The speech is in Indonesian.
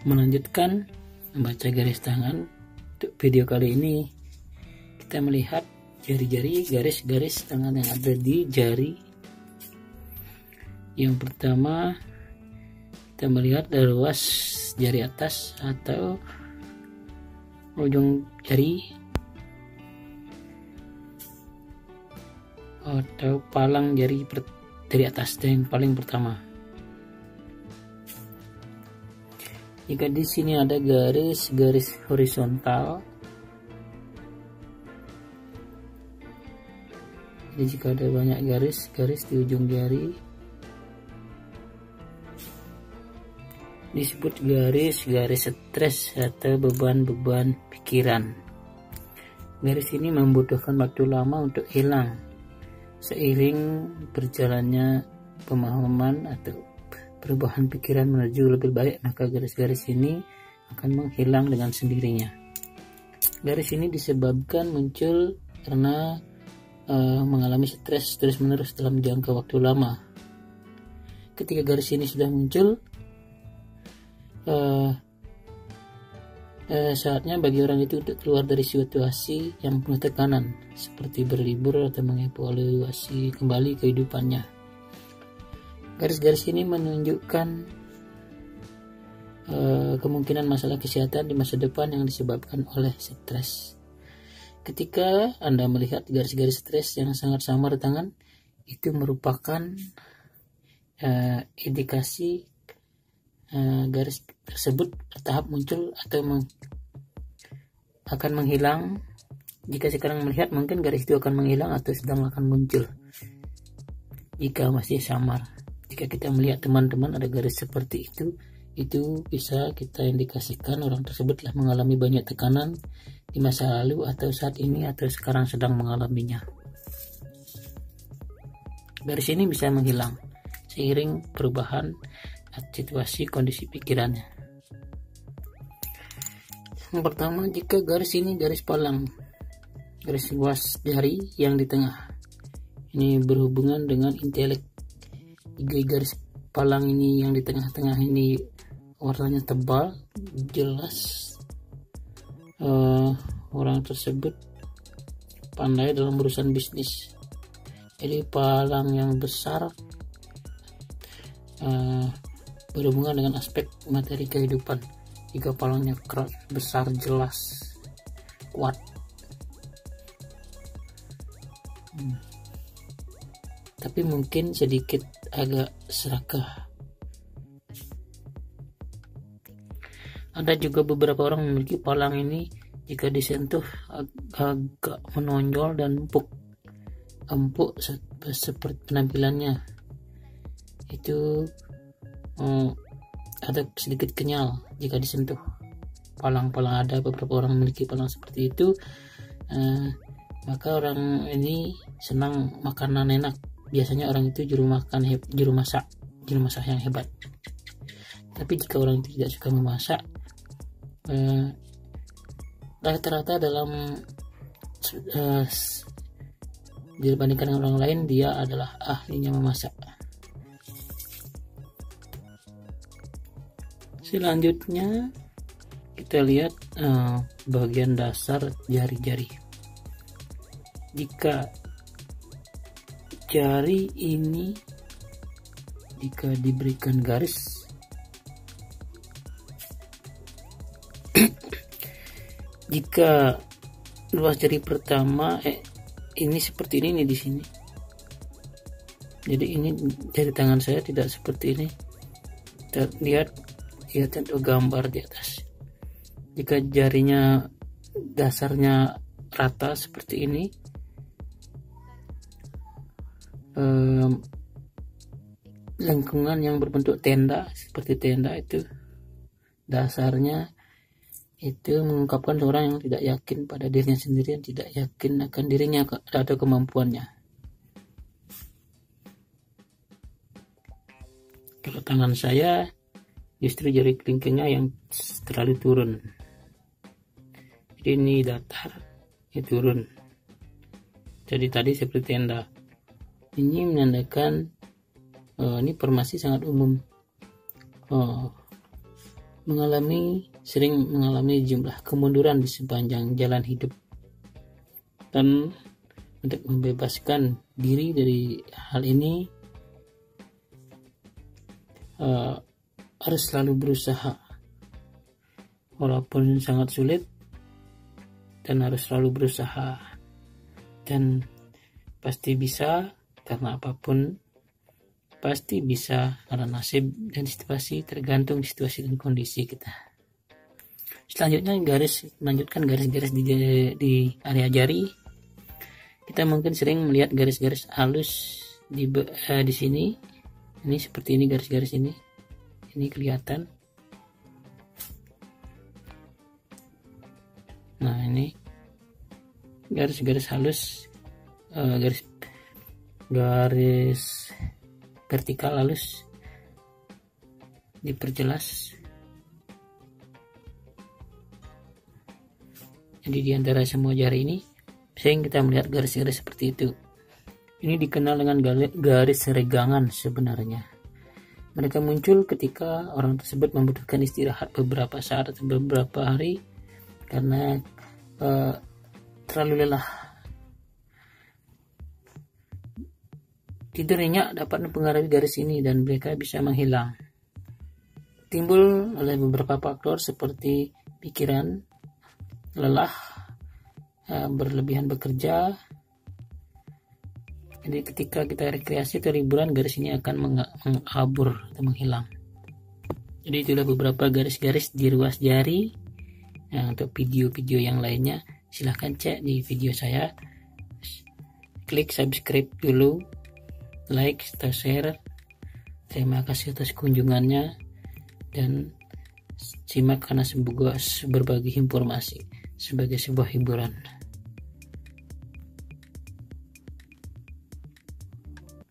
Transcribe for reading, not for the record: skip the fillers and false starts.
Melanjutkan membaca garis tangan. Untuk video kali ini kita melihat jari-jari, garis-garis tangan yang ada di jari. Yang pertama kita melihat ruas jari atas atau ujung jari atau palang jari dari atas, yang paling pertama. Jika di sini ada garis-garis horizontal, jadi jika ada banyak garis-garis di ujung jari, disebut garis-garis stres atau beban-beban pikiran. Garis ini membutuhkan waktu lama untuk hilang. Seiring berjalannya pemahaman atau perubahan pikiran menuju lebih baik, maka garis-garis ini akan menghilang dengan sendirinya. Garis ini disebabkan muncul karena mengalami stres terus-menerus dalam jangka waktu lama. Ketika garis ini sudah muncul, saatnya bagi orang itu untuk keluar dari situasi yang penuh tekanan, seperti berlibur atau mengevaluasi kembali kehidupannya. Garis-garis ini menunjukkan kemungkinan masalah kesehatan di masa depan yang disebabkan oleh stres. Ketika Anda melihat garis-garis stres yang sangat samar di tangan, itu merupakan indikasi garis tersebut bertahap muncul atau akan menghilang. Jika sekarang melihat, mungkin garis itu akan menghilang atau sedang akan muncul jika masih samar. Jika kita melihat teman-teman ada garis seperti itu bisa kita indikasikan orang tersebut telah mengalami banyak tekanan di masa lalu atau saat ini atau sekarang sedang mengalaminya. Garis ini bisa menghilang seiring perubahan situasi kondisi pikirannya. Yang pertama, jika garis ini garis palang, garis luas jari yang di tengah, ini berhubungan dengan intelek. Jika garis palang ini yang di tengah-tengah ini warnanya tebal, jelas orang tersebut pandai dalam urusan bisnis. Jadi palang yang besar berhubungan dengan aspek materi kehidupan. Jika palangnya keras, besar, jelas, kuat, tapi mungkin sedikit agak serakah. Ada juga beberapa orang memiliki palang ini jika disentuh agak menonjol dan empuk seperti penampilannya. Itu ada sedikit kenyal jika disentuh. Palang-palang, ada beberapa orang memiliki palang seperti itu, maka orang ini senang makanan enak. Biasanya orang itu juru masak yang hebat. Tapi jika orang itu tidak suka memasak, rata-rata dibandingkan dengan orang lain, dia adalah ahlinya memasak. Selanjutnya kita lihat bagian dasar jari-jari. Jika jari ini diberikan garis, jika luas jari pertama ini seperti ini di sini. Jadi ini jari tangan saya tidak seperti ini. Kita lihat untuk gambar di atas. Jika jarinya dasarnya rata seperti ini, lengkungan yang berbentuk tenda seperti tenda itu dasarnya itu mengungkapkan seorang yang tidak yakin pada dirinya sendiri, yang tidak yakin akan dirinya atau kemampuannya. Kalau tangan saya justru jari kelingkingnya yang terlalu turun. Jadi ini datar, ini turun. Jadi tadi seperti tenda. Ini menandakan ini formasi sangat umum. sering mengalami jumlah kemunduran di sepanjang jalan hidup, dan untuk membebaskan diri dari hal ini harus selalu berusaha walaupun sangat sulit, dan harus selalu berusaha, dan pasti bisa, karena apapun pasti bisa, karena nasib dan situasi tergantung situasi dan kondisi kita. Selanjutnya melanjutkan garis-garis di area jari. Kita mungkin sering melihat garis-garis halus di sini. Ini seperti ini, garis-garis ini kelihatan. Nah, ini garis-garis halus, garis vertikal halus diperjelas. Jadi di antara semua jari ini sering kita melihat garis-garis seperti itu. Ini dikenal dengan garis regangan sebenarnya. Mereka muncul ketika orang tersebut membutuhkan istirahat beberapa saat atau beberapa hari karena terlalu lelah. Tidur nyenyak dapat mempengaruhi garis ini dan mereka bisa menghilang. Timbul oleh beberapa faktor seperti pikiran, lelah, berlebihan bekerja. Jadi ketika kita rekreasi atau liburan, garis ini akan mengabur atau menghilang. Jadi itulah beberapa garis-garis di ruas jari. Nah, untuk video-video yang lainnya silahkan cek di video saya. Klik subscribe dulu, like atau share. Terima kasih atas kunjungannya, dan simak karena semoga berbagi informasi sebagai sebuah hiburan.